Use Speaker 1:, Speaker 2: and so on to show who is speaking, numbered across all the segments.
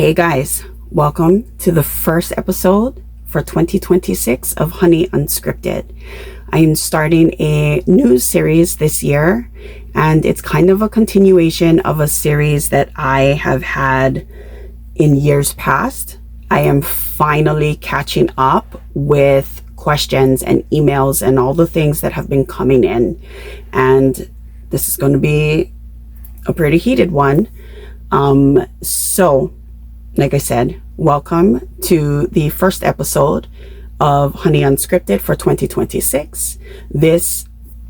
Speaker 1: Hey guys, welcome to the first episode for 2026 of Honey Unscripted. I am starting a new series this year, and it's kind of a continuation of a series that I have had in years past. I am finally catching up with questions and emails and all the things that have been coming in, and this is going to be a pretty heated one. Like I said, welcome to the first episode of Honey Unscripted for 2026. This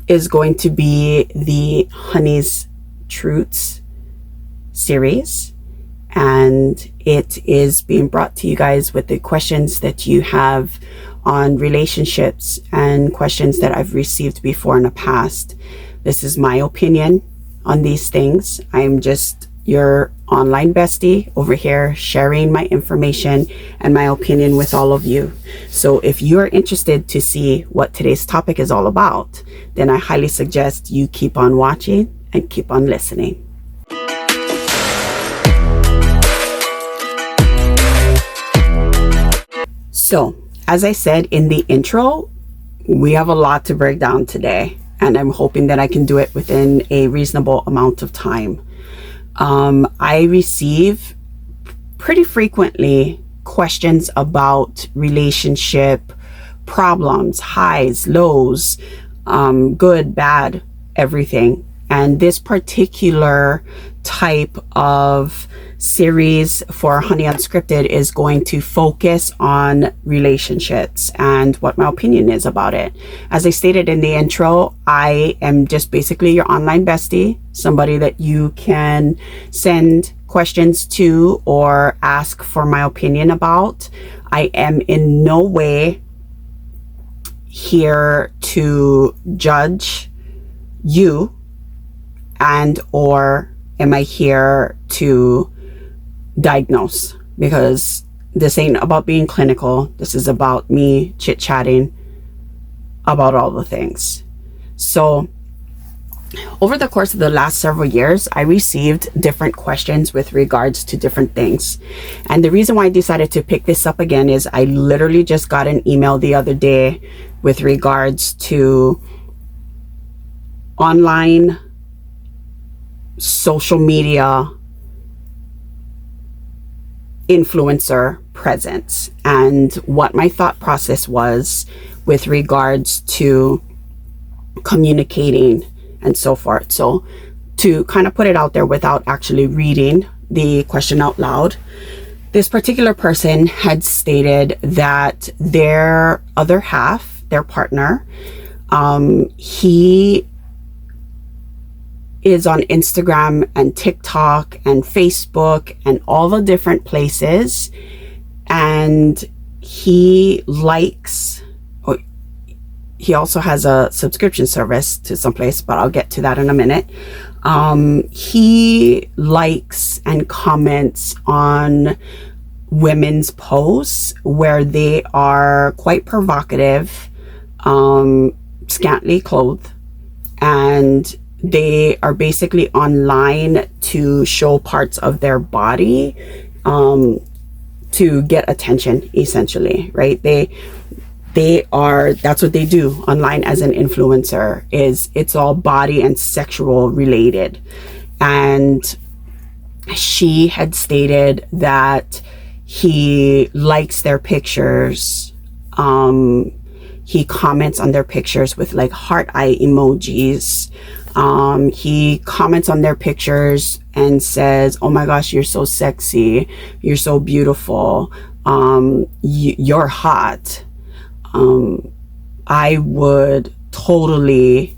Speaker 1: is going to be the Honey's Truths series, and it is being brought to you guys with the questions that you have on relationships and questions that I've received before in the past. This is my opinion on these things. I am just your online bestie over here, sharing my information and my opinion with all of you. So if you're interested to see what today's topic is all about, then I highly suggest you keep on watching and keep on listening. So, as I said in the intro, we have a lot to break down today, and I'm hoping that I can do it within a reasonable amount of time. I receive pretty frequently questions about relationship problems, highs, lows, good, bad, everything. And this particular type of series for Honey Unscripted is going to focus on relationships and what my opinion is about it. As I stated in the intro, I am just basically your online bestie, somebody that you can send questions to or ask for my opinion about. I am in no way here to judge you, and or am I here to diagnose, because this ain't about being clinical. This is about me chit-chatting about all the things. So over the course of the last several years, I received different questions with regards to different things. And the reason why I decided to pick this up again is I literally just got an email the other day with regards to online social media influencer presence and what my thought process was with regards to communicating and so forth. So to kind of put it out there without actually reading the question out loud, this particular person had stated that their other half, their partner, he is on Instagram and TikTok and Facebook and all the different places, and he likes, he also has a subscription service to some place, but I'll get to that in a minute. He likes and comments on women's posts where they are quite provocative, scantily clothed, and they are basically online to show parts of their body to get attention, essentially, right? They are, that's what they do online as an influencer, is it's all body and sexual related. And she had stated that he likes their pictures. He comments on their pictures with like heart eye emojis. He comments on their pictures and says, "Oh my gosh, you're so sexy. You're so beautiful. You're hot. I would totally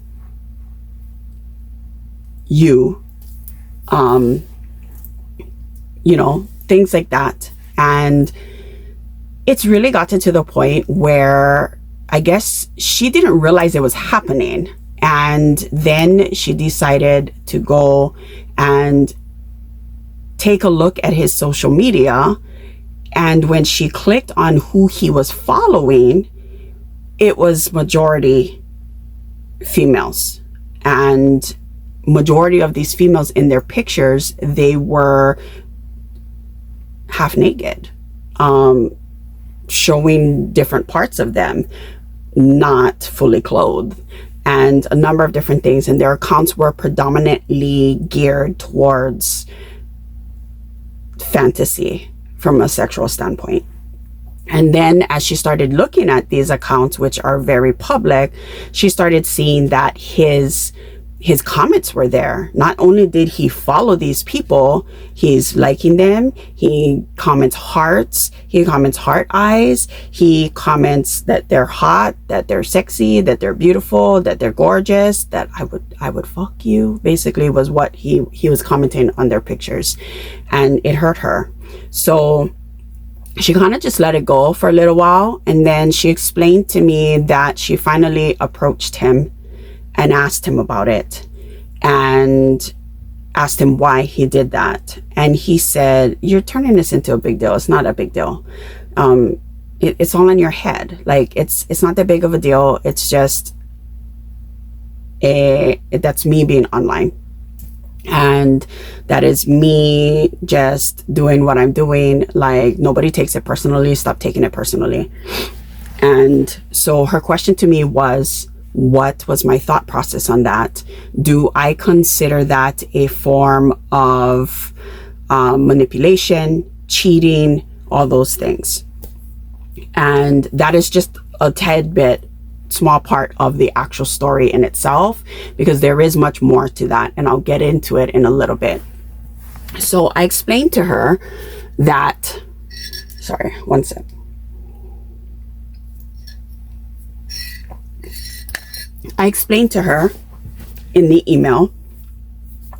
Speaker 1: things like that." And it's really gotten to the point where I guess she didn't realize it was happening. And then she decided to go and take a look at his social media. And when she clicked on who he was following, it was majority females. And majority of these females in their pictures, they were half naked, showing different parts of them, not fully clothed, and a number of different things. And their accounts were predominantly geared towards fantasy from a sexual standpoint. And then as she started looking at these accounts, which are very public, she started seeing that his comments were there. Not only did he follow these people, he's liking them. He comments hearts. He comments heart eyes. He comments that they're hot, that they're sexy, that they're beautiful, that they're gorgeous, that I would fuck you, basically was what he was commenting on their pictures. And it hurt her. So she kind of just let it go for a little while. And then she explained to me that she finally approached him and asked him about it, and asked him why he did that. And he said, you're turning this into a big deal. It's not a big deal. It's all in your head. Like, it's not that big of a deal. It's just that's me being online. And that is me just doing what I'm doing. Like, nobody takes it personally. Stop taking it personally. And so her question to me was, what was my thought process on that? Do I consider that a form of manipulation, cheating, all those things? And that is just a tad bit small part of the actual story in itself, because there is much more to that, and I'll get into it in a little bit. So I explained to her that, sorry, one sec. I explained to her in the email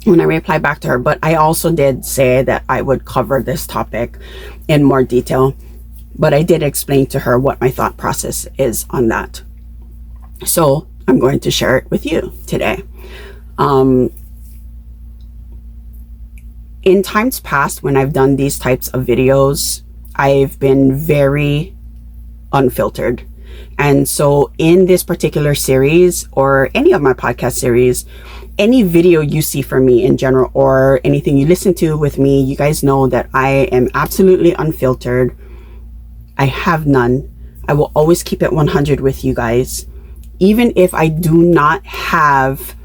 Speaker 1: when I replied back to her, but I also did say that I would cover this topic in more detail, but I did explain to her what my thought process is on that. So I'm going to share it with you today. In times past, when I've done these types of videos, I've been very unfiltered. And so in this particular series, or any of my podcast series, any video you see from me in general, or anything you listen to with me, you guys know that I am absolutely unfiltered. I have none. I will always keep it 100 with you guys. Even if I do not have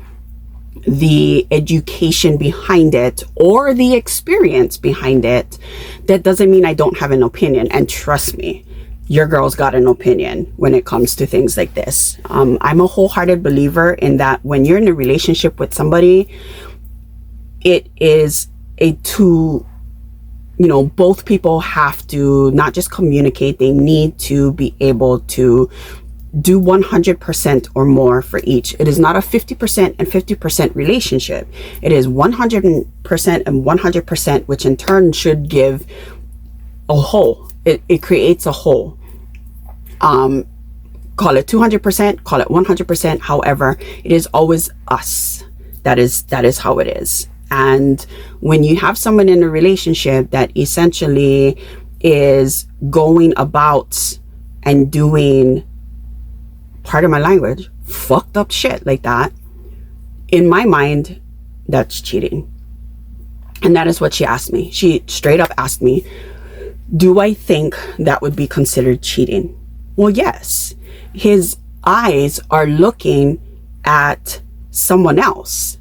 Speaker 1: the education behind it or the experience behind it, that doesn't mean I don't have an opinion. And trust me, your girl's got an opinion when it comes to things like this. I'm a wholehearted believer in that when you're in a relationship with somebody, it is a two, both people have to not just communicate, they need to be able to do 100% or more for each. It is not a 50% and 50% relationship. It is 100% and 100%, which in turn should give a whole. It creates a whole. Call it 200%, call it 100%. However, it is always us. That is how it is. And when you have someone in a relationship that essentially is going about and doing, pardon my language, fucked up shit like that, in my mind, that's cheating. And that is what she asked me. She straight up asked me, do I think that would be considered cheating? Well, yes. His eyes are looking at someone else.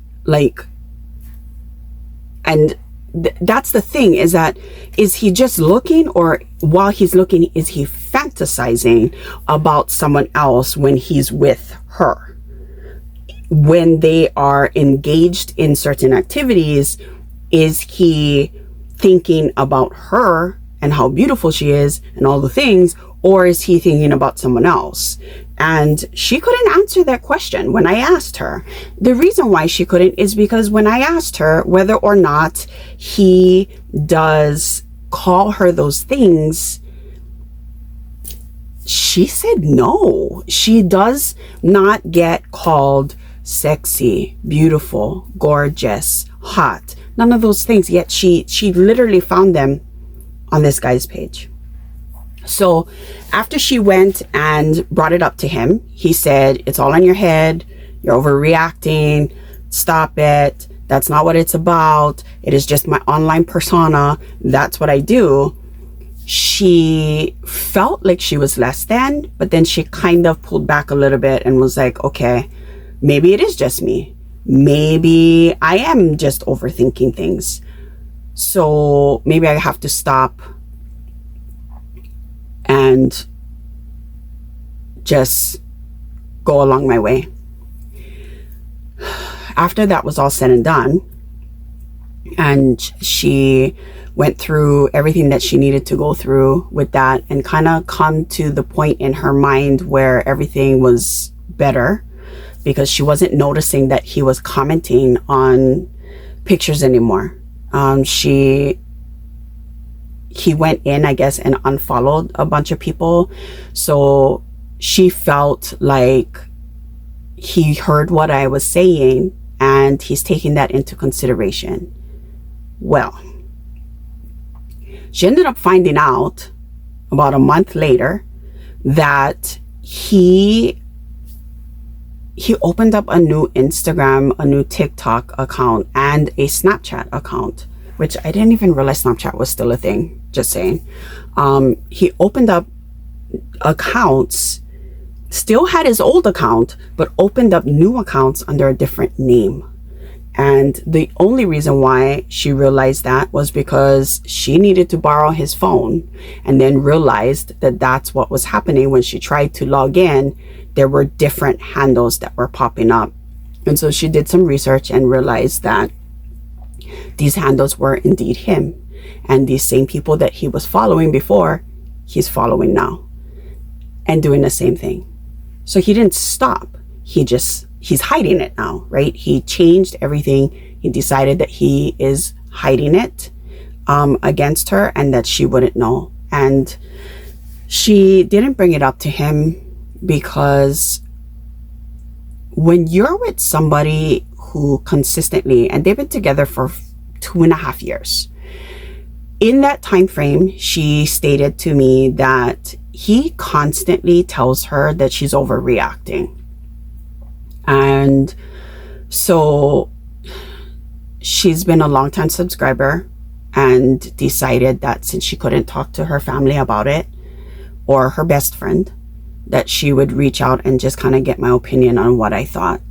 Speaker 1: And that's the thing, is that, is he just looking, or while he's looking, is he fantasizing about someone else when he's with her? When they are engaged in certain activities, is he thinking about her and how beautiful she is and all the things, or is he thinking about someone else? And she couldn't answer that question when I asked her. The reason why she couldn't is because when I asked her whether or not he does call her those things, she said no. She does not get called sexy, beautiful, gorgeous, hot, none of those things. Yet she literally found them on this guy's page. So after she went and brought it up to him, he said, it's all in your head. You're overreacting. Stop it. That's not what it's about. It is just my online persona. That's what I do. She felt like she was less than, but then she kind of pulled back a little bit and was like, okay, maybe it is just me. Maybe I am just overthinking things. So maybe I have to stop and just go along my way. After that was all said and done, and she went through everything that she needed to go through with that and kind of come to the point in her mind where everything was better, because she wasn't noticing that he was commenting on pictures anymore. He went in, I guess, and unfollowed a bunch of people. So she felt like he heard what I was saying and he's taking that into consideration. Well, she ended up finding out about a month later that he opened up a new Instagram, a new TikTok account, and a Snapchat account, which I didn't even realize Snapchat was still a thing, just saying. He opened up accounts, still had his old account, but opened up new accounts under a different name. And the only reason why she realized that was because she needed to borrow his phone, and then realized that that's what was happening. When she tried to log in, there were different handles that were popping up. And so she did some research and realized that these handles were indeed him. And these same people that he was following before, he's following now and doing the same thing. So he didn't stop. He's hiding it now, right? He changed everything. He decided that he is hiding it against her and that she wouldn't know. And she didn't bring it up to him because when you're with somebody who consistently, and they've been together for 2.5 years, in that time frame, she stated to me that he constantly tells her that she's overreacting. And so she's been a longtime subscriber and decided that since she couldn't talk to her family about it, or her best friend, that she would reach out and just kind of get my opinion on what I thought.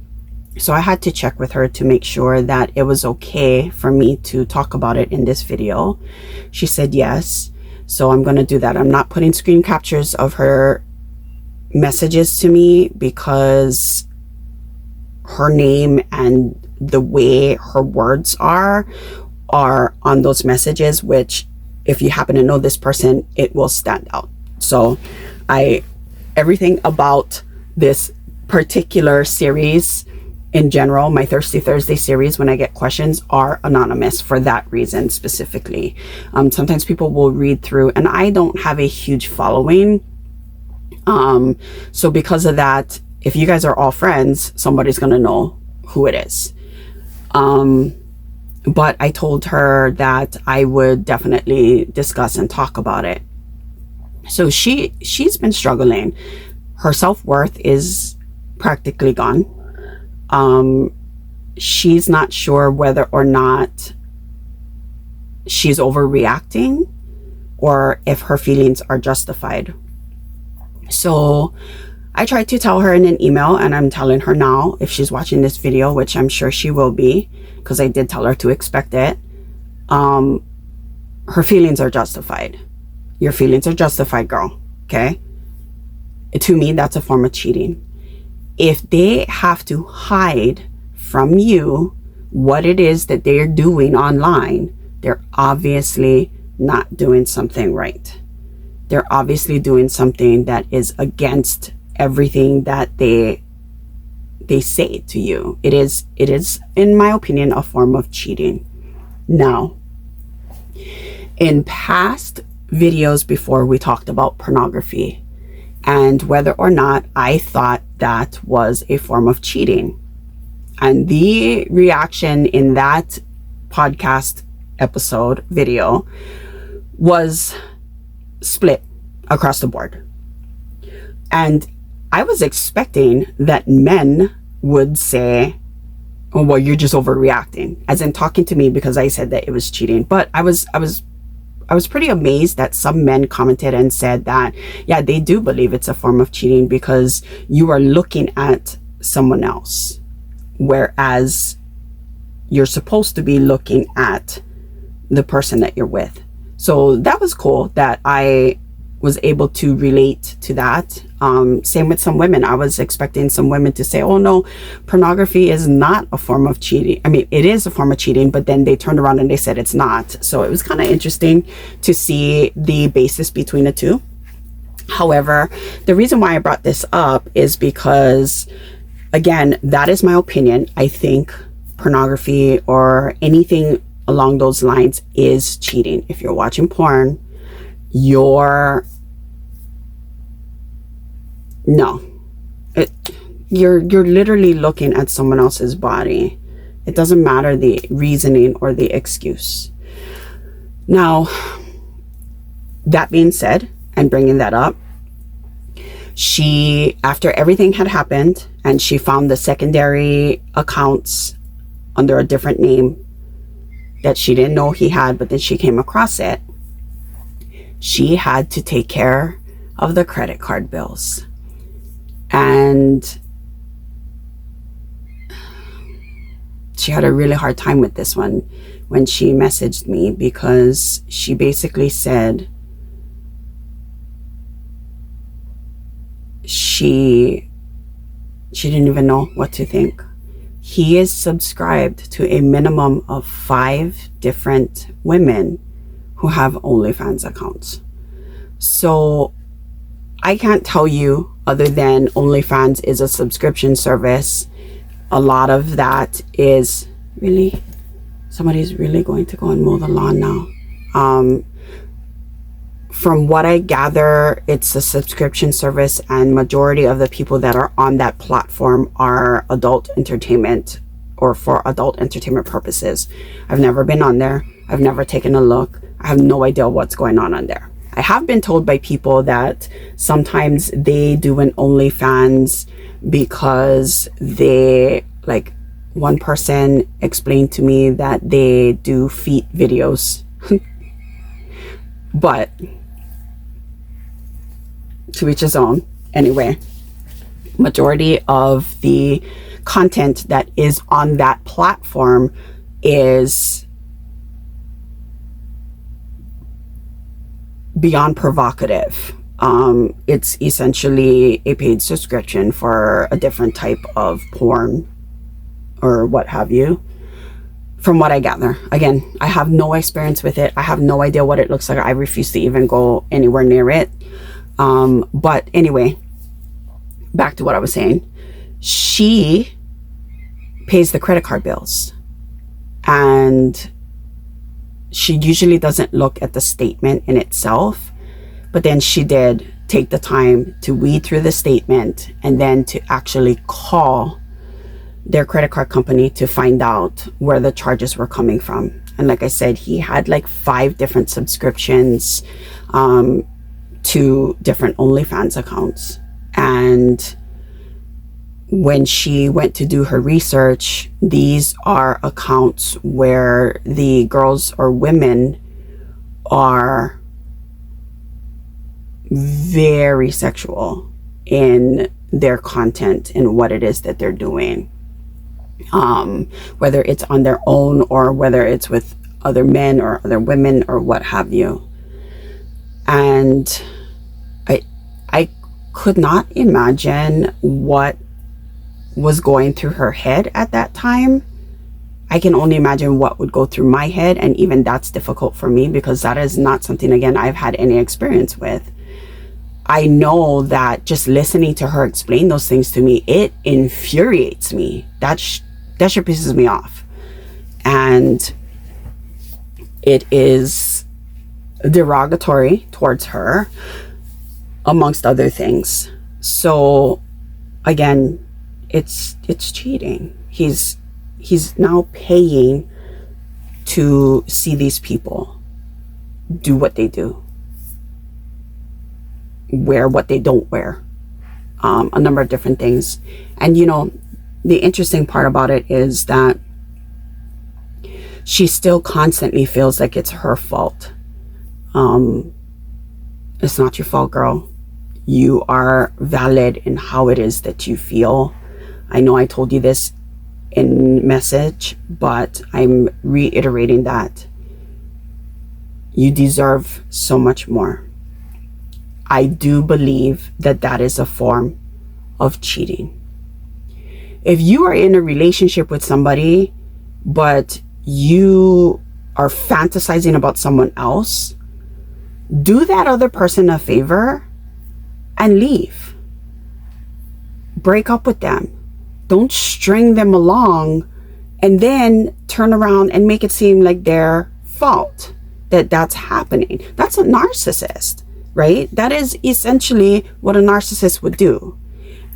Speaker 1: So I had to check with her to make sure that it was okay for me to talk about it in this video. She said yes. So I'm going to do that. I'm not putting screen captures of her messages to me because her name and the way her words are on those messages, which if you happen to know this person, it will stand out. So everything about this particular series in general, my Thirsty Thursday series, when I get questions, are anonymous for that reason specifically. Sometimes people will read through, and I don't have a huge following. So because of that, if you guys are all friends, somebody's going to know who it is. But I told her that I would definitely discuss and talk about it. So she's been struggling. Her self-worth is practically gone. She's not sure whether or not she's overreacting or if her feelings are justified. So I tried to tell her in an email, and I'm telling her now, if she's watching this video, which I'm sure she will be, because I did tell her to expect it. Her feelings are justified. Your feelings are justified, girl. Okay? To me, that's a form of cheating. If they have to hide from you what it is that they're doing online, they're obviously not doing something right. They're obviously doing something that is against everything that they say to you. It is, in my opinion, a form of cheating. Now, in past videos before, we talked about pornography and whether or not I thought that was a form of cheating. And the reaction in that podcast episode video was split across the board. And I was expecting that men would say, oh, well, you're just overreacting, as in talking to me because I said that it was cheating. But I was pretty amazed that some men commented and said that, yeah, they do believe it's a form of cheating because you are looking at someone else, whereas you're supposed to be looking at the person that you're with. So that was cool that I was able to relate to that. Same with some women. I was expecting some women to say, oh no, pornography is not a form of cheating. I mean, it is a form of cheating, but then they turned around and they said it's not. So it was kind of interesting to see the basis between the two. However, the reason why I brought this up is because, again, that is my opinion. I think pornography or anything along those lines is cheating. If you're watching porn, you're literally looking at someone else's body. It doesn't matter the reasoning or the excuse. Now, that being said, and bringing that up, she, after everything had happened and she found the secondary accounts under a different name that she didn't know he had, but then she came across it, she had to take care of the credit card bills. And she had a really hard time with this one when she messaged me, because she basically said she didn't even know what to think. He is subscribed to a minimum of 5 different women who have OnlyFans accounts. So I can't tell you, other than OnlyFans is a subscription service. A lot of that is really, somebody's really going to go and mow the lawn now. From what I gather, it's a subscription service, and majority of the people that are on that platform are adult entertainment, or for adult entertainment purposes. I've never been on there. I've never taken a look. I have no idea what's going on there. I have been told by people that sometimes they do an OnlyFans because they, like, one person explained to me that they do feet videos. But to each his own. Anyway, majority of the content that is on that platform is beyond provocative. It's essentially a paid subscription for a different type of porn or what have you, from what I gather. Again, I have no experience with it. I have no idea what it looks like. I refuse to even go anywhere near it. But anyway, back to what I was saying. She pays the credit card bills, and she usually doesn't look at the statement in itself, but then she did take the time to read through the statement and then to actually call their credit card company to find out where the charges were coming from. And like I said, he had like 5 different subscriptions to different OnlyFans accounts. And when she went to do her research, these are accounts where the girls or women are very sexual in their content and what it is that they're doing, whether it's on their own or whether it's with other men or other women or what have you. And I could not imagine what was going through her head at that time. I can only imagine what would go through my head, and even that's difficult for me because that is not something, again, I've had any experience with. I know that just listening to her explain those things to me, it infuriates me. That shit pisses me off. And it is derogatory towards her, amongst other things. So again, it's cheating. He's now paying to see these people do what they do, wear what they don't wear, a number of different things. And you know, the interesting part about it is that she still constantly feels like it's her fault. It's not your fault, girl. You are valid in how it is that you feel. I know I told you this in message, but I'm reiterating that you deserve so much more. I do believe that that is a form of cheating. If you are in a relationship with somebody, but you are fantasizing about someone else, do that other person a favor and leave. Break up with them. Don't string them along and then turn around and make it seem like their fault that that's happening. That's a narcissist, right? That is essentially what a narcissist would do.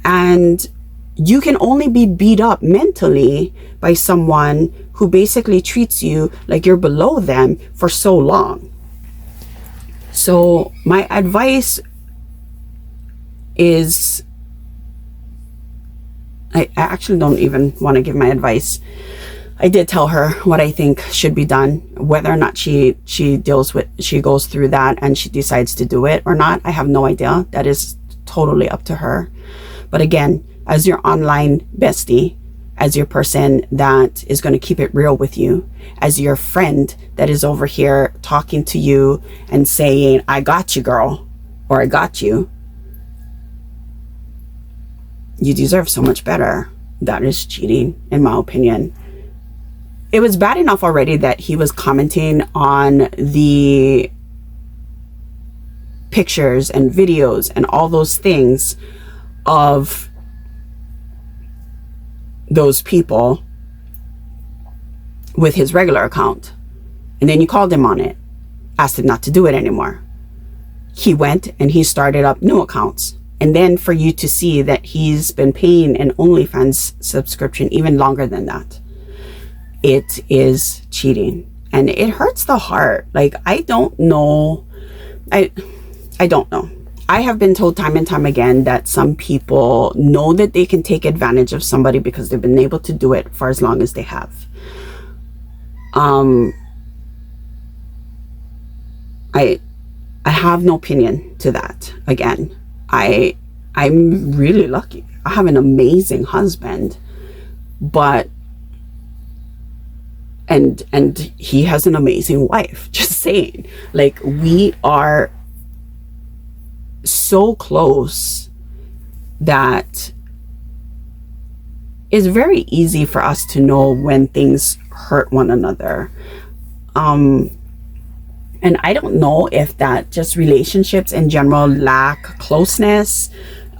Speaker 1: And you can only be beat up mentally by someone who basically treats you like you're below them for so long. So my advice is, I actually don't even want to give my advice. I did tell her what I think should be done. Whether or not she goes through that and she decides to do it or not, I have no idea. That is totally up to her. But again, as your online bestie, as your person that is going to keep it real with you, as your friend that is over here talking to you and saying, I got you, girl, or I got you, you deserve so much better. That is cheating, in my opinion. It was bad enough already that he was commenting on the pictures and videos and all those things of those people with his regular account. And then you called him on it, asked him not to do it anymore. He went and he started up new accounts. And then for you to see that he's been paying an OnlyFans subscription even longer than that, it is cheating. And it hurts the heart. Like, I don't know. I don't know. I have been told time and time again that some people know that they can take advantage of somebody because they've been able to do it for as long as they have. I have no opinion to that. Again, I'm really lucky. I have an amazing husband, but and he has an amazing wife. Just saying, like, we are so close that it's very easy for us to know when things hurt one another. And I don't know if that just relationships in general lack closeness.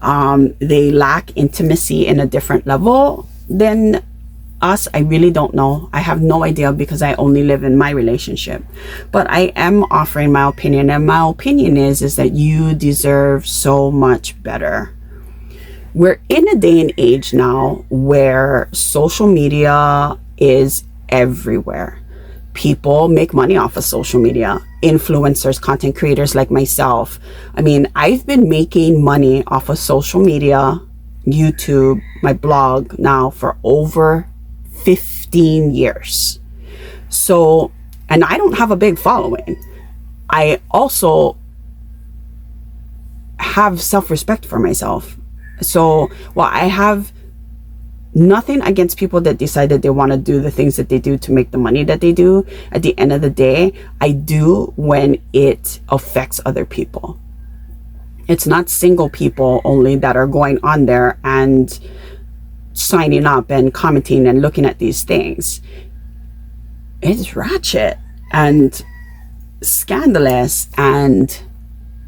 Speaker 1: They lack intimacy in a different level than us. I really don't know. I have no idea because I only live in my relationship. But I am offering my opinion. And my opinion is that you deserve so much better. We're in a day and age now where social media is everywhere. People make money off of social media. Influencers, content creators like myself. I mean, I've been making money off of social media, YouTube, my blog now for over 15 years. So, and I don't have a big following. I also have self-respect for myself. So, while I have nothing against people that decide that they want to do the things that they do to make the money that they do, at the end of the day, I do when it affects other people. It's not single people only that are going on there and signing up and commenting and looking at these things. It's ratchet and scandalous and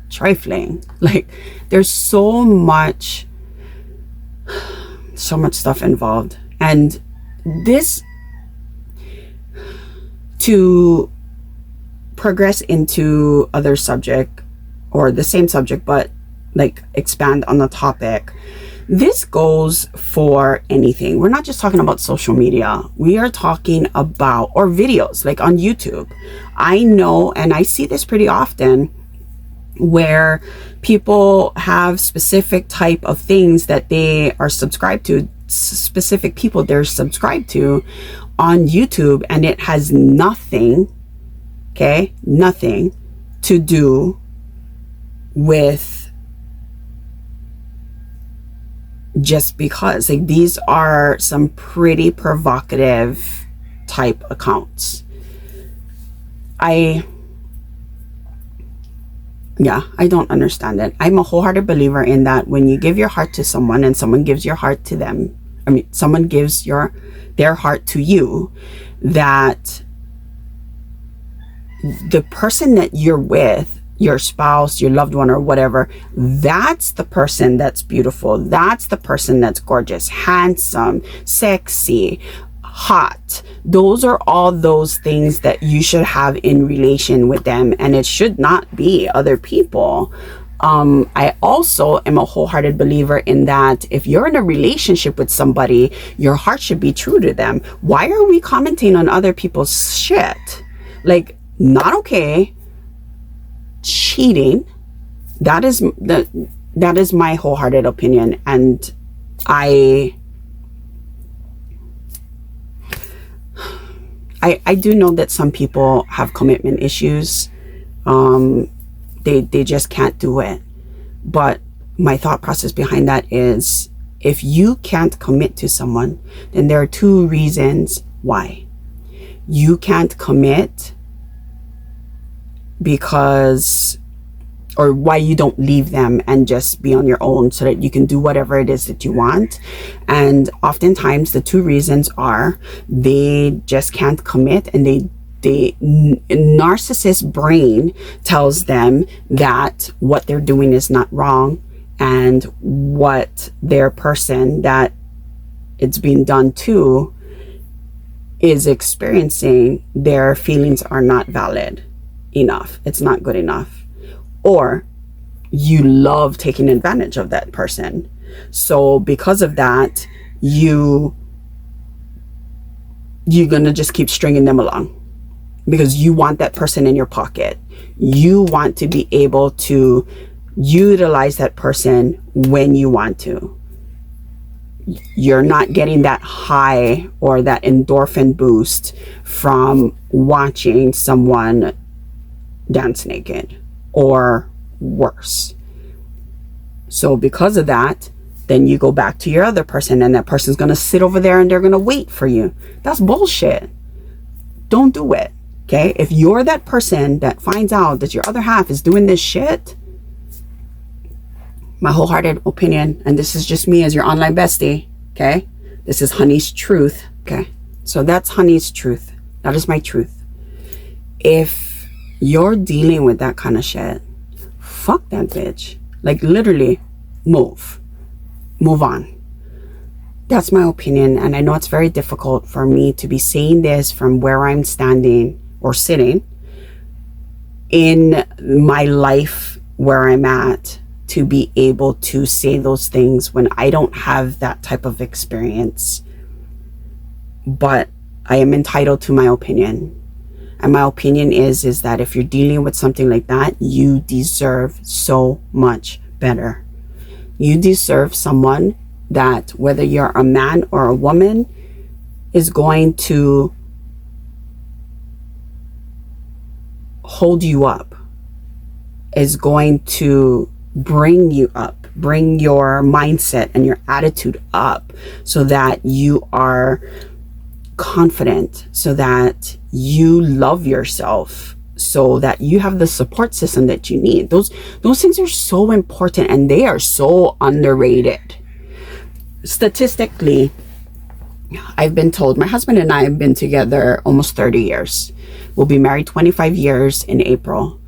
Speaker 1: trifling. Like, there's so much stuff involved. And this, to progress into other subject or the same subject but like expand on the topic, this goes for anything. We're not just talking about social media. We are talking about, or videos like on YouTube. I know, and I see this pretty often, where people have specific type of things that they are subscribed to specific people they're subscribed to on YouTube, and it has nothing, okay, nothing to do with just because. Like, these are some pretty provocative type accounts. I don't understand it. I'm a wholehearted believer in that when you give your heart to someone and someone gives your heart to them, someone gives their heart to you, that the person that you're with, your spouse, your loved one, or whatever, that's the person that's beautiful. That's the person that's gorgeous, handsome, sexy, hot. Those are all those things that you should have in relation with them, and it should not be other people. I also am a wholehearted believer in that if you're in a relationship with somebody, your heart should be true to them. Why are we commenting on other people's shit? Like, not okay. Cheating. That is my wholehearted opinion, and I do know that some people have commitment issues. They just can't do it. But my thought process behind that is, if you can't commit to someone, then there are two reasons why. You can't commit because, or why you don't leave them and just be on your own so that you can do whatever it is that you want. And oftentimes the two reasons are they just can't commit, and the narcissist brain tells them that what they're doing is not wrong, and what their person that it's being done to is experiencing, their feelings are not valid enough. It's not good enough. Or you love taking advantage of that person. So because of that, you're gonna just keep stringing them along because you want that person in your pocket. You want to be able to utilize that person when you want to. You're not getting that high or that endorphin boost from watching someone dance naked or worse. So because of that, then you go back to your other person, and that person's going to sit over there and they're going to wait for you. That's bullshit. Don't do it. Okay? If you're that person that finds out that your other half is doing this shit, my wholehearted opinion, and this is just me as your online bestie, okay? This is Honey's truth, okay? So that's Honey's truth. That is my truth. If you're dealing with that kind of shit, fuck that bitch. Like, literally, move on. That's my opinion, and I know it's very difficult for me to be saying this from where I'm standing or sitting in my life where I'm at, to be able to say those things when I don't have that type of experience. But I am entitled to my opinion. And my opinion is that if you're dealing with something like that, you deserve so much better. You deserve someone that, whether you're a man or a woman, is going to hold you up, is going to bring you up, bring your mindset and your attitude up, so that you are confident, so that you love yourself, so that you have the support system that you need. Those things are so important, and they are so underrated. Statistically, I've been told, my husband and I have been together almost 30 years. We'll be married 25 years in April.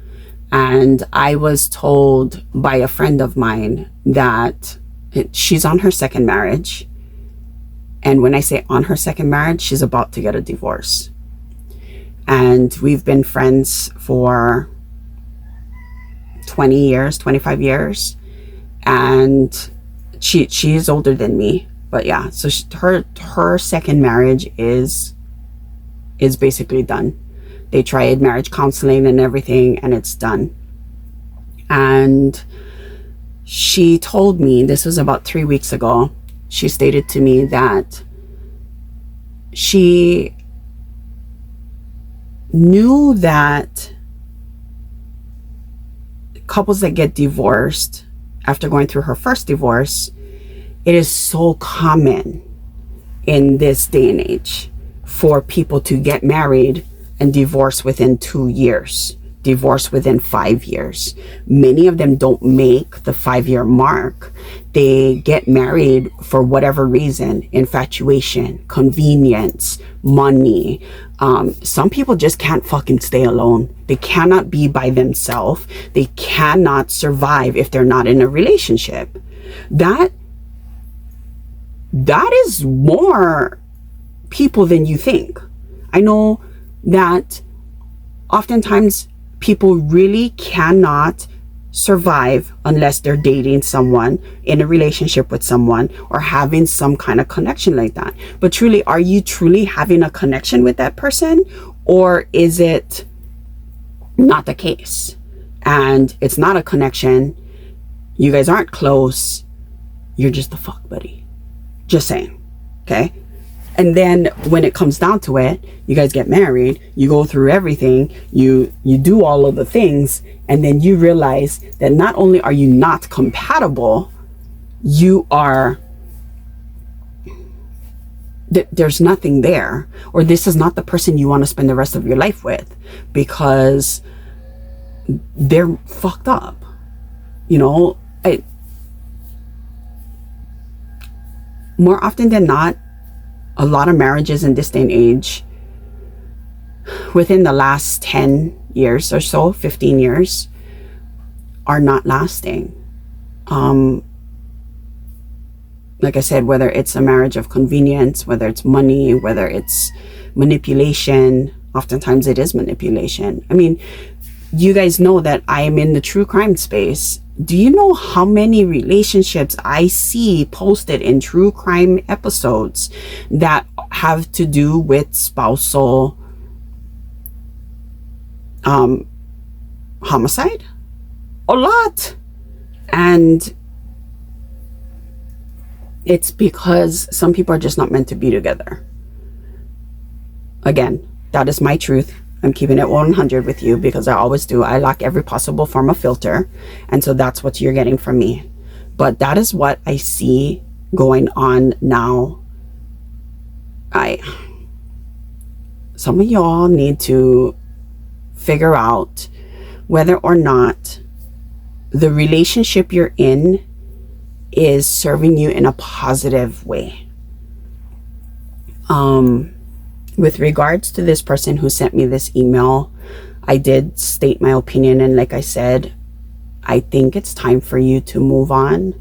Speaker 1: And I was told by a friend of mine that she's on her second marriage. And when I say on her second marriage, she's about to get a divorce. And we've been friends for 20 years, 25 years. And she is older than me. But yeah, so her second marriage is basically done. They tried marriage counseling and everything, and it's done. And she told me, this was about 3 weeks ago, she stated to me that she knew that couples that get divorced after going through her first divorce, it is so common in this day and age for people to get married and divorce within 2 years, divorce within 5 years. Many of them don't make the 5-year mark. They get married for whatever reason: infatuation, convenience, money. Some people just can't fucking stay alone. They cannot be by themselves. They cannot survive if they're not in a relationship. That is more people than you think. I know that oftentimes people really cannot survive unless they're dating someone, in a relationship with someone, or having some kind of connection like that. But truly, are you truly having a connection with that person, or is it not the case? And it's not a connection. You guys aren't close. You're just a fuck buddy. Just saying. Okay? And then when it comes down to it, you guys get married, you go through everything, you do all of the things, and then you realize that not only are you not compatible, you are, there's nothing there, or this is not the person you want to spend the rest of your life with, because they're fucked up. You know, more often than not, a lot of marriages in this day and age, within the last 10 years or so, 15 years, are not lasting. Like I said, whether it's a marriage of convenience, whether it's money, whether it's manipulation, oftentimes it is manipulation. I mean, you guys know that I am in the true crime space. Do you know how many relationships I see posted in true crime episodes that have to do with spousal homicide? A lot. And it's because some people are just not meant to be together. Again, that is my truth. I'm keeping it 100 with you, because I always do. I lack every possible form of filter. And so that's what you're getting from me. But that is what I see going on now. Some of y'all need to figure out whether or not the relationship you're in is serving you in a positive way. With regards to this person who sent me this email, I did state my opinion, and like I said, I think it's time for you to move on.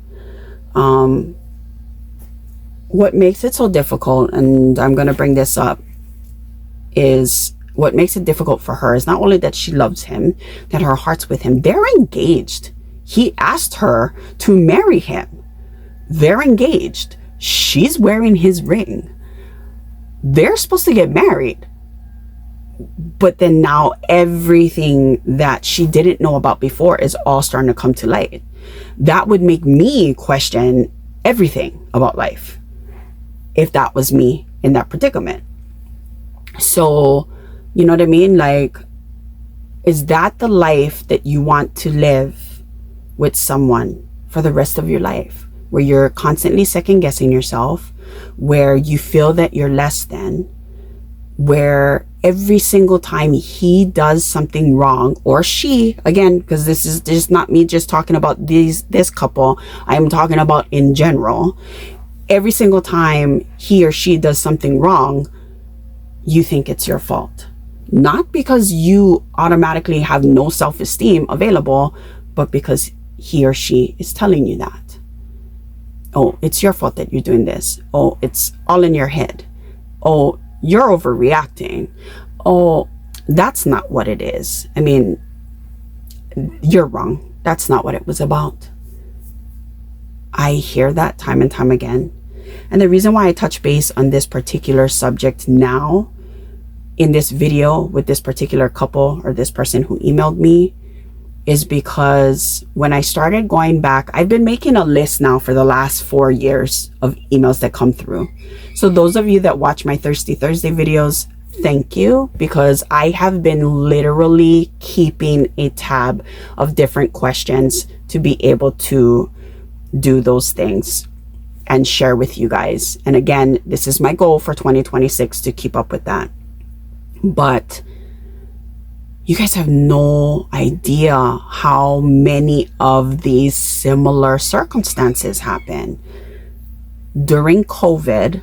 Speaker 1: What makes it so difficult, and I'm going to bring this up, is what makes it difficult for her is not only that she loves him, that her heart's with him. They're engaged. He asked her to marry him. They're engaged. She's wearing his ring. They're supposed to get married. But then now everything that she didn't know about before is all starting to come to light. That would make me question everything about life if that was me in that predicament. So, you know what I mean? Like, is that the life that you want to live with someone for the rest of your life, where you're constantly second guessing yourself, where you feel that you're less than, where every single time he does something wrong, or she, again, because this is just not me just talking about this couple, I am talking about in general, every single time he or she does something wrong, you think it's your fault. Not because you automatically have no self-esteem available, but because he or she is telling you that. Oh, it's your fault that you're doing this. Oh, it's all in your head. Oh, you're overreacting. Oh, that's not what it is. I mean, you're wrong. That's not what it was about. I hear that time and time again. And the reason why I touch base on this particular subject now in this video with this particular couple or this person who emailed me is because when I started going back, I've been making a list now for the last 4 years of emails that come through. So those of you that watch my Thirsty Thursday videos, thank you, because I have been literally keeping a tab of different questions to be able to do those things and share with you guys. And again, this is my goal for 2026 to keep up with that. But you guys have no idea how many of these similar circumstances happen. During COVID,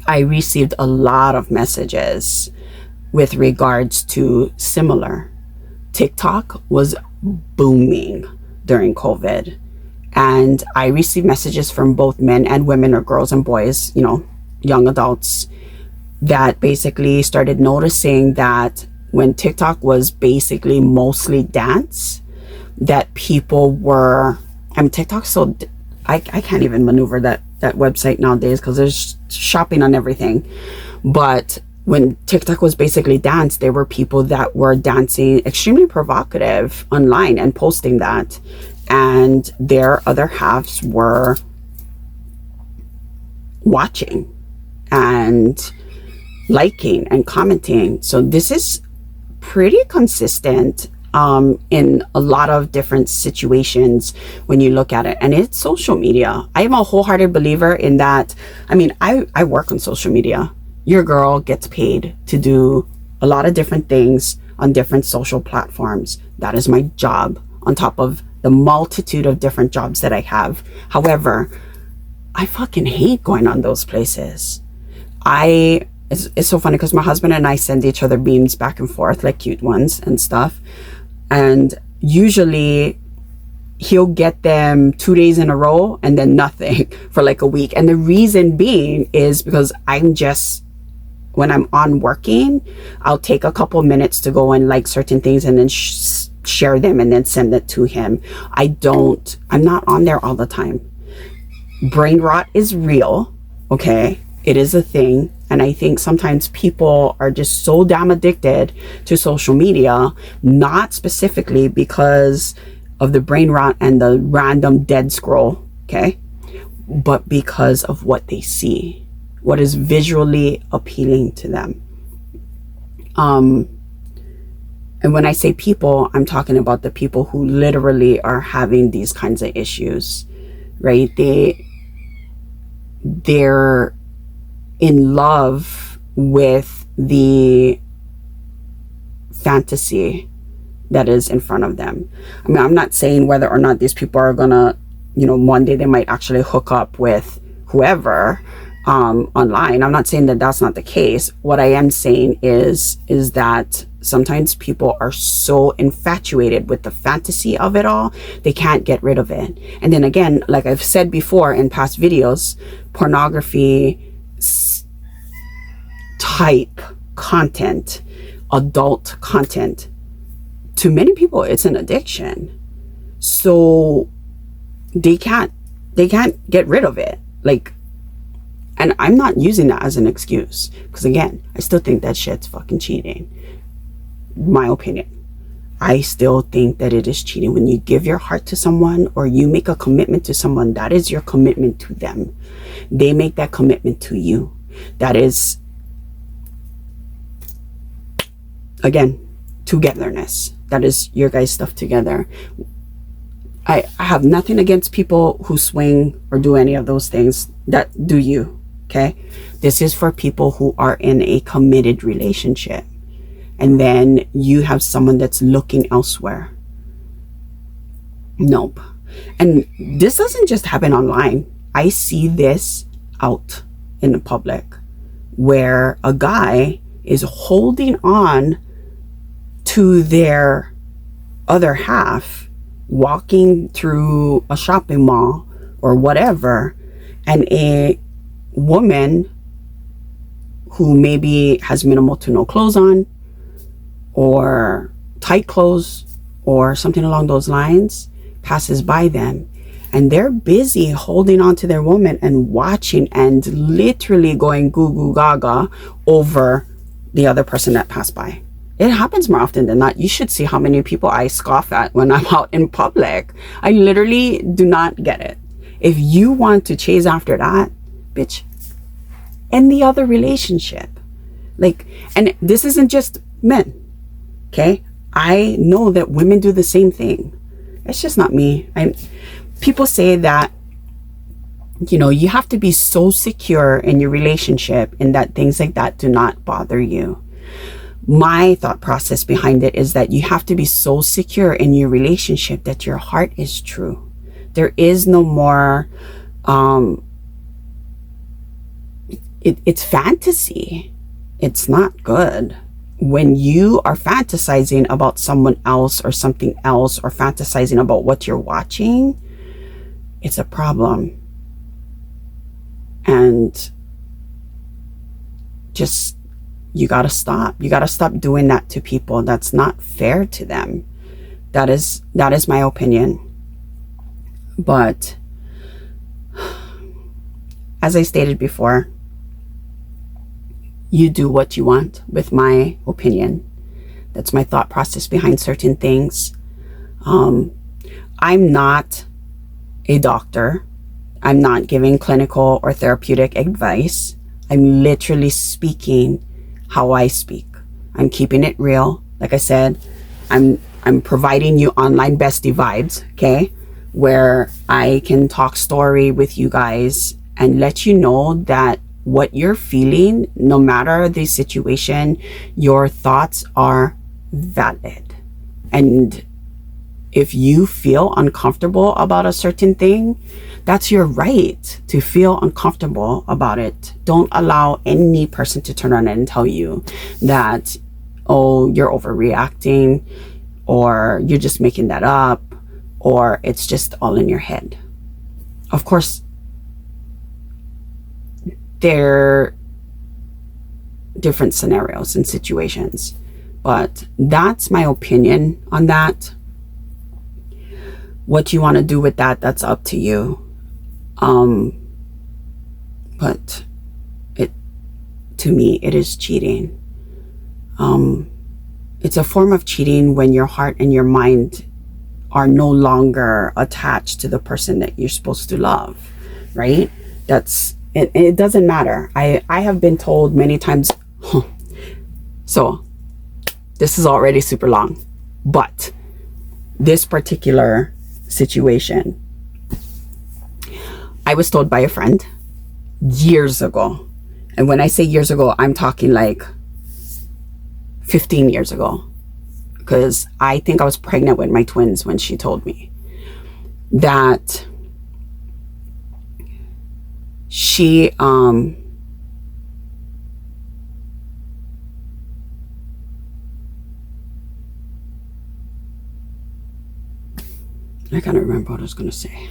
Speaker 1: I received a lot of messages with regards to similar. TikTok was booming during COVID. And I received messages from both men and women, or girls and boys, you know, young adults, that basically started noticing that when TikTok was basically mostly dance, that people were, I mean, TikTok's so, I can't even maneuver that website nowadays because there's shopping on everything. But when TikTok was basically dance, there were people that were dancing extremely provocative online and posting that. And their other halves were watching and liking and commenting. So this is pretty consistent in a lot of different situations when you look at it. And it's social media. I am a wholehearted believer in that. I mean, I work on social media. Your girl gets paid to do a lot of different things on different social platforms. That is my job, on top of the multitude of different jobs that I have. However, I fucking hate going on those places. It's so funny because my husband and I send each other beams back and forth, like cute ones and stuff. And usually he'll get them 2 days in a row and then nothing for like a week. And the reason being is because when I'm on working, I'll take a couple minutes to go and like certain things and then share them and then send it to him. I'm not on there all the time. Brain rot is real, okay? It is a thing. And I think sometimes people are just so damn addicted to social media, not specifically because of the brain rot and the random dead scroll, okay? But because of what they see, what is visually appealing to them. And when I say people, I'm talking about the people who literally are having these kinds of issues, right? They're in love with the fantasy that is in front of them. I mean, I'm not saying whether or not these people are gonna, you know, one day they might actually hook up with whoever online. I'm not saying that that's not the case. What I am saying is that sometimes people are so infatuated with the fantasy of it all, they can't get rid of it. And then again, like I've said before in past videos, pornography type content, adult content, to many people it's an addiction. So they can't get rid of it. Like, and I'm not using that as an excuse, because again, I still think that shit's fucking cheating. My opinion. I still think that it is cheating. When you give your heart to someone or you make a commitment to someone, that is your commitment to them. They make that commitment to you. That is, again, togetherness. That is your guys' stuff together. I have nothing against people who swing or do any of those things. That do you, okay? This is for people who are in a committed relationship. And then you have someone that's looking elsewhere. Nope. And this doesn't just happen online. I see this out in the public, where a guy is holding on to their other half, walking through a shopping mall or whatever, and a woman who maybe has minimal to no clothes on, or tight clothes, or something along those lines, passes by them, and they're busy holding on to their woman and watching and literally going goo goo gaga over the other person that passed by. It happens more often than not. You should see how many people I scoff at when I'm out in public. I literally do not get it. If you want to chase after that, bitch, end the other relationship. Like, and this isn't just men, okay? I know that women do the same thing. It's just not me. People say that, you know, you have to be so secure in your relationship and that things like that do not bother you. My thought process behind it is that you have to be so secure in your relationship that your heart is true. There is no more, it's fantasy. It's not good. When you are fantasizing about someone else or something else, or fantasizing about what you're watching, it's a problem. And just, you gotta stop. You gotta stop doing that to people. That's not fair to them. That is my opinion. But as I stated before, you do what you want with my opinion. That's my thought process behind certain things. I'm not a doctor. I'm not giving clinical or therapeutic advice. I'm literally speaking how I speak. I'm keeping it real. Like I said, I'm providing you online bestie vibes, okay? Where I can talk story with you guys and let you know that what you're feeling, no matter the situation, your thoughts are valid. And if you feel uncomfortable about a certain thing, that's your right to feel uncomfortable about it. Don't allow any person to turn around and tell you that, oh, you're overreacting, or you're just making that up, or it's just all in your head. Of course, there are different scenarios and situations, but that's my opinion on that. What you want to do with that, that's up to you. But to me, it is cheating. It's a form of cheating when your heart and your mind are no longer attached to the person that you're supposed to love, right? It doesn't matter. I have been told many times, so this is already super long, but this particular situation, I was told by a friend years ago. And when I say years ago, I'm talking like 15 years ago, because I think I was pregnant with my twins when she told me that she I can't remember what I was going to say.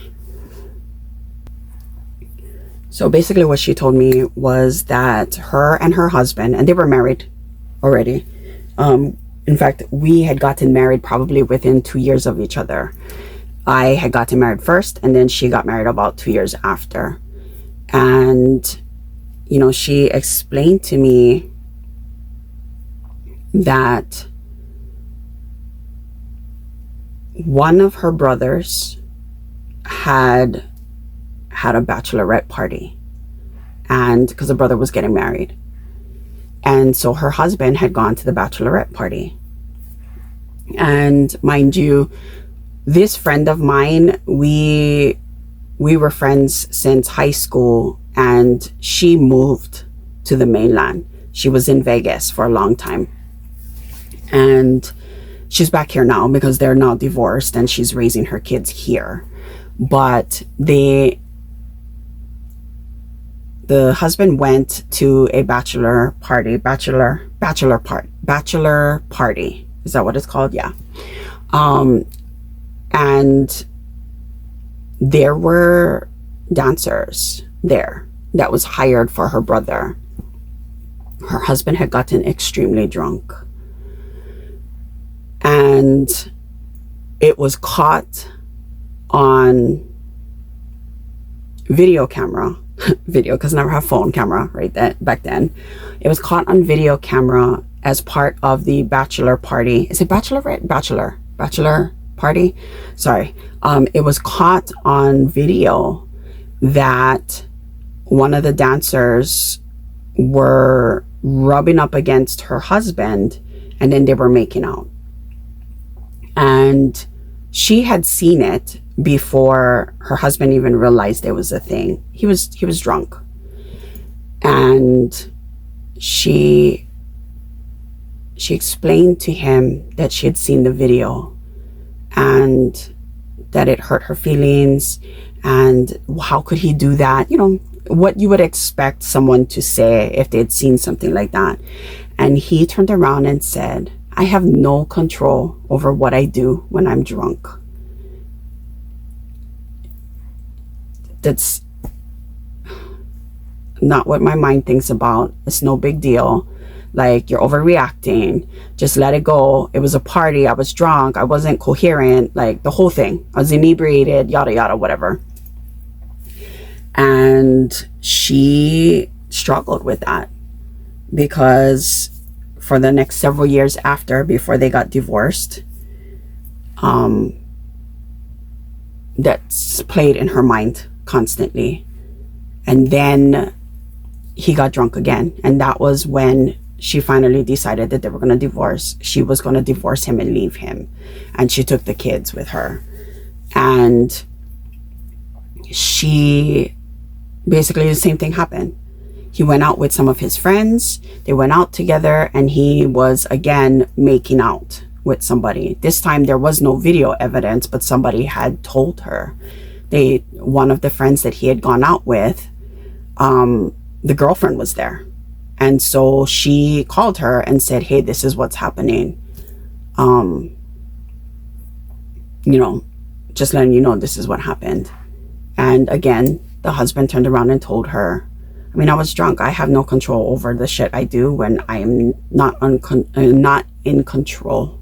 Speaker 1: So basically what she told me was that her and her husband, and they were married already. In fact, we had gotten married probably within 2 years of each other. I had gotten married first, and then she got married about 2 years after. And, you know, she explained to me that one of her brothers had a bachelorette party, and because the brother was getting married, and so her husband had gone to the bachelorette party. And mind you, this friend of mine, we were friends since high school, and she moved to the mainland. She was in Vegas for a long time, and she's back here now because they're now divorced and she's raising her kids here. But the husband went to a bachelor party. Is that what it's called? Yeah. And there were dancers there that was hired for her brother. Her husband had gotten extremely drunk, and it was caught on video camera. Video, because I never have phone camera back then. It was caught on video camera, as part of the bachelor party. Is it bachelorette? Bachelor party? Sorry. It was caught on video that one of the dancers were rubbing up against her husband, and then they were making out. And she had seen it before her husband even realized it was a thing. He was drunk. And she explained to him that she had seen the video and that it hurt her feelings, and how could he do that? You know, what you would expect someone to say if they'd seen something like that. And he turned around and said, I have no control over what I do when I'm drunk. That's not what my mind thinks about. It's no big deal. Like, you're overreacting. Just let it go. It was a party. I was drunk. I wasn't coherent. Like, the whole thing. I was inebriated, yada, yada, whatever. And she struggled with that because for the next several years after, before they got divorced, that's played in her mind constantly. And then he got drunk again. And that was when she finally decided that they were going to divorce. She was going to divorce him and leave him. And she took the kids with her. And she basically, the same thing happened. He went out with some of his friends. They went out together, and he was again making out with somebody. This time there was no video evidence, but somebody had told her. One of the friends that he had gone out with, the girlfriend was there. And so she called her and said, hey, this is what's happening. You know, just letting you know this is what happened. And again, the husband turned around and told her, I mean, I was drunk. I have no control over the shit I do when I am not in control.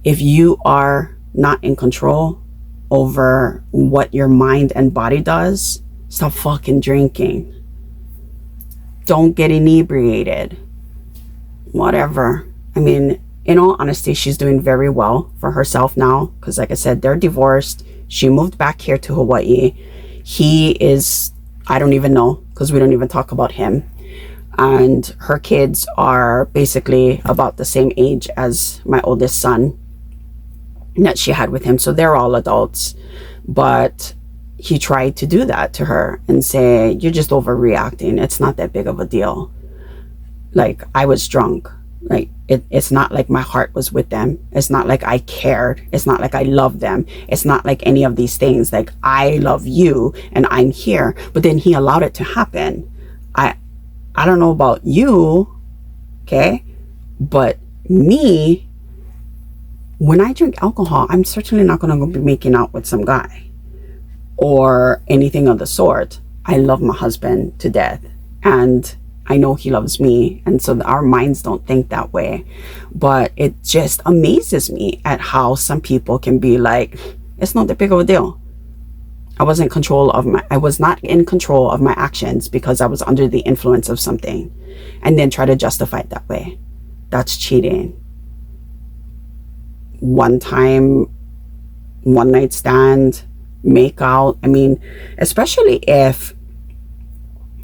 Speaker 1: If you are not in control over what your mind and body does, stop fucking drinking. Don't get inebriated. Whatever. I mean, in all honesty, she's doing very well for herself now. Because like I said, they're divorced. She moved back here to Hawaii. He is, I don't even know, because we don't even talk about him. And her kids are basically about the same age as my oldest son that she had with him. So they're all adults. But he tried to do that to her and say, you're just overreacting. It's not that big of a deal. Like, I was drunk. Like, it's not like my heart was with them. It's not like I cared. It's not like I loved them. It's not like any of these things. Like, I love you and I'm here. But then he allowed it to happen. I don't know about you, okay? But me, when I drink alcohol, I'm certainly not going to be making out with some guy or anything of the sort. I love my husband to death, and I know he loves me, and so our minds don't think that way. But it just amazes me at how some people can be like, it's not that big of a deal. I was not in control of my actions because I was under the influence of something, and then try to justify it that way. That's cheating. One time, one night stand, make out. I mean, especially if,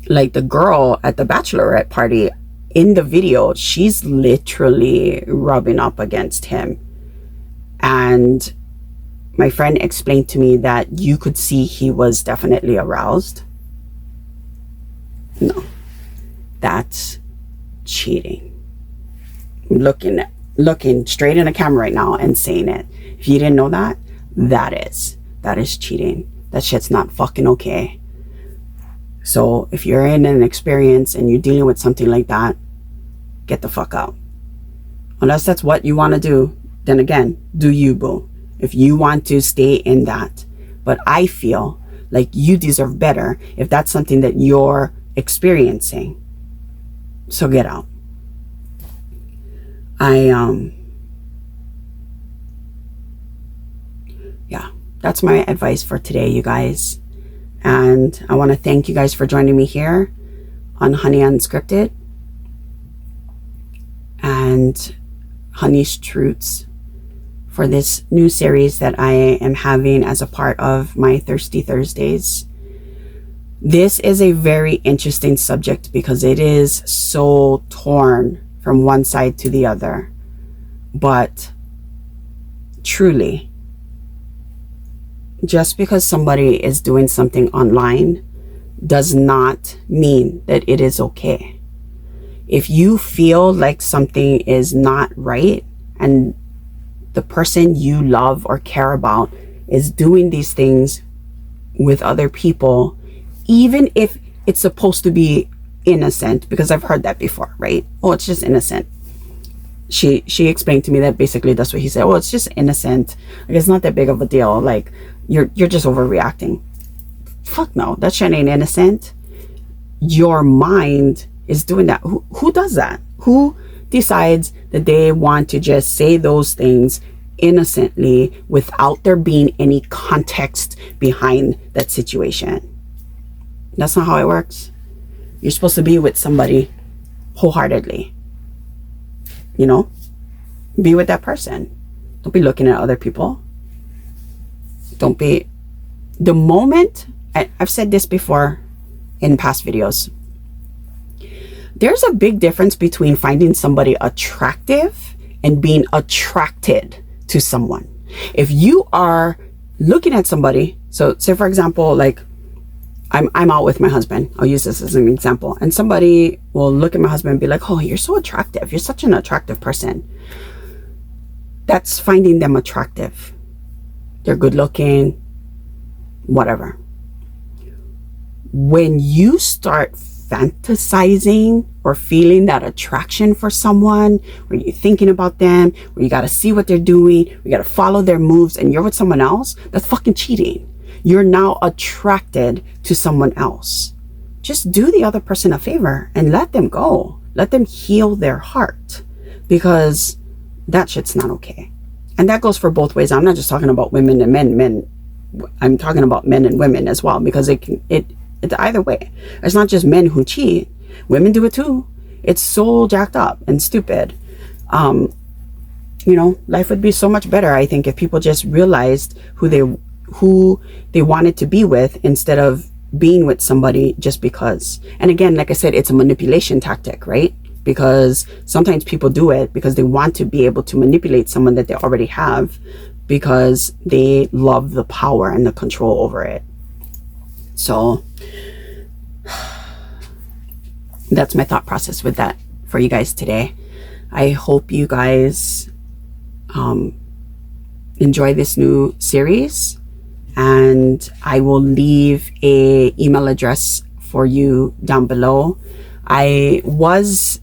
Speaker 1: like, the girl at the bachelorette party in the video, she's literally rubbing up against him. And my friend explained to me that you could see he was definitely aroused. No, that's cheating. Looking straight in the camera right now and saying it. If you didn't know that, that is cheating. That shit's not fucking okay. So if you're in an experience and you're dealing with something like that, get the fuck out. Unless that's what you want to do, then again, do you, boo. If you want to stay in that. But I feel like you deserve better if that's something that you're experiencing. So get out. Yeah, that's my advice for today, you guys. And I want to thank you guys for joining me here on Honey Unscripted. and Honey's Truths for this new series that I am having as a part of my Thirsty Thursdays. This is a very interesting subject because it is so torn from one side to the other. But truly, just because somebody is doing something online does not mean that it is okay. If you feel like something is not right and the person you love or care about is doing these things with other people, even if it's supposed to be innocent, because I've heard that before, right? Oh, it's just innocent. She explained to me that basically that's what he said. Oh, it's just innocent. Like, it's not that big of a deal. Like, you're just overreacting. Fuck no, that shit ain't innocent. Your mind is doing that. Who does that? Who decides that they want to just say those things innocently without there being any context behind that situation? That's not how it works. You're supposed to be with somebody wholeheartedly. You know, be with that person. Don't be looking at other people. Don't be. The moment, I've said this before in past videos, there's a big difference between finding somebody attractive and being attracted to someone. If you are looking at somebody, so say for example, like I'm out with my husband. I'll use this as an example. And somebody will look at my husband and be like, oh, you're so attractive. You're such an attractive person. That's finding them attractive. They're good looking, whatever. When you start fantasizing or feeling that attraction for someone, where you're thinking about them, where you got to see what they're doing, you got to follow their moves, and you're with someone else, that's fucking cheating. You're now attracted to someone else. Just do the other person a favor and let them go. Let them heal their heart, because that shit's not okay. And that goes for both ways. I'm not just talking about women and men. I'm talking about men and women as well, because it's either way. It's not just men who cheat. Women do it too. It's so jacked up and stupid. You know, life would be so much better, I think, if people just realized who they wanted to be with instead of being with somebody just because. And again, like I said, it's a manipulation tactic, right? Because sometimes people do it because they want to be able to manipulate someone that they already have, because they love the power and the control over it. So that's my thought process with that for you guys today. I hope you guys enjoy this new series, and I will leave a email address for you down below. I was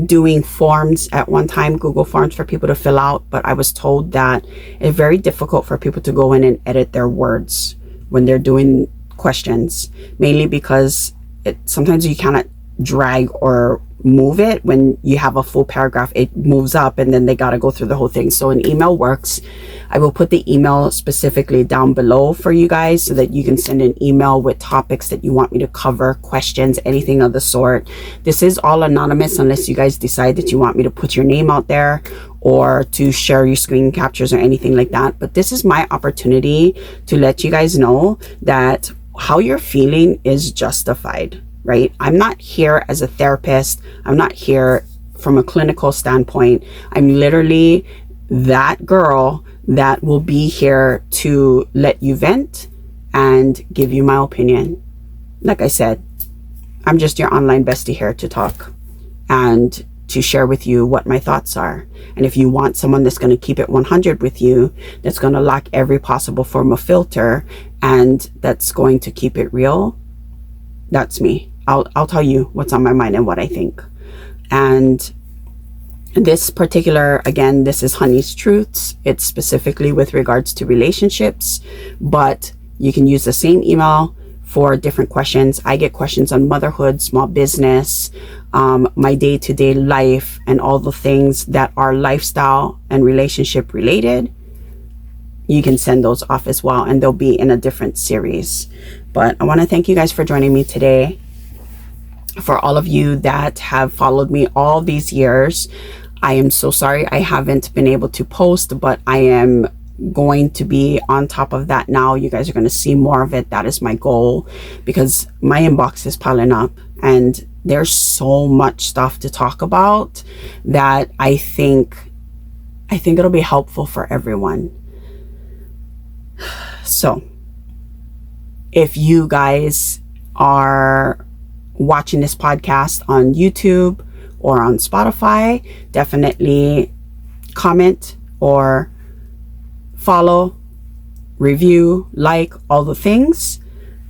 Speaker 1: doing forms at one time, Google Forms for people to fill out, but I was told that it's very difficult for people to go in and edit their words when they're doing questions, mainly because sometimes you cannot drag or move it. When you have a full paragraph, it moves up and then they got to go through the whole thing. So an email works. I will put the email specifically down below for you guys so that you can send an email with topics that you want me to cover, questions, anything of the sort. This is all anonymous unless you guys decide that you want me to put your name out there or to share your screen captures or anything like that. But this is my opportunity to let you guys know that how you're feeling is justified, right? I'm not here as a therapist. I'm not here from a clinical standpoint. I'm literally that girl that will be here to let you vent and give you my opinion. Like I said, I'm just your online bestie here to talk and to share with you what my thoughts are. And if you want someone that's going to keep it 100 with you, that's going to lack every possible form of filter, and that's going to keep it real, that's me. I'll tell you what's on my mind and what I think. And this particular, again, this is Honey's Truths. It's specifically with regards to relationships, but you can use the same email for different questions. I get questions on motherhood, small business, my day-to-day life, and all the things that are lifestyle and relationship related. You can send those off as well, and they'll be in a different series. But I want to thank you guys for joining me today. For all of you that have followed me all these years, I am so sorry I haven't been able to post, but I am going to be on top of that now. You guys are going to see more of it. That is my goal, because my inbox is piling up and there's so much stuff to talk about that I think it'll be helpful for everyone. So if you guys are watching this podcast on YouTube or on Spotify, definitely comment or follow, review, like, all the things.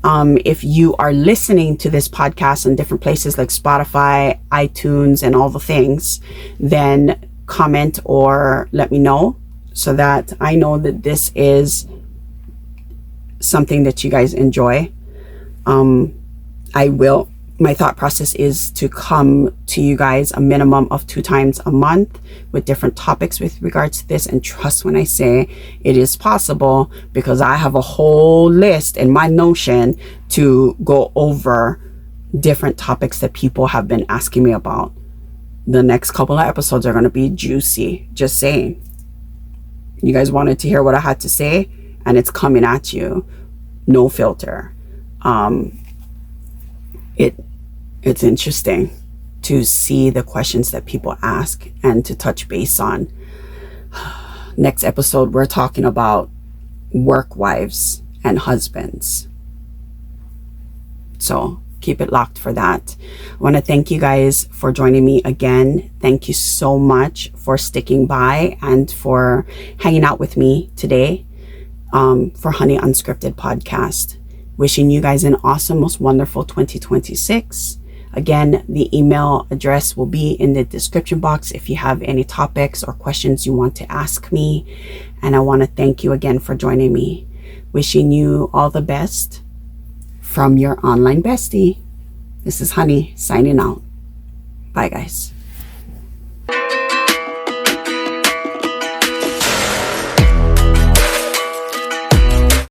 Speaker 1: If you are listening to this podcast on different places like Spotify, iTunes, and all the things, then comment or let me know so that I know that this is something that you guys enjoy. My thought process is to come to you guys a minimum of 2 times a month with different topics with regards to this. And trust when I say it is possible, because I have a whole list in my Notion to go over different topics that people have been asking me about. The next couple of episodes are going to be juicy. Just saying. You guys wanted to hear what I had to say, and it's coming at you. No filter. It's interesting to see the questions that people ask and to touch base on. Next episode, we're talking about work wives and husbands. So keep it locked for that. I want to thank you guys for joining me again. Thank you so much for sticking by and for hanging out with me today for Honey Unscripted podcast. Wishing you guys an awesome, most wonderful 2026. Again, the email address will be in the description box if you have any topics or questions you want to ask me. And I want to thank you again for joining me. Wishing you all the best from your online bestie. This is Honey signing out. Bye, guys.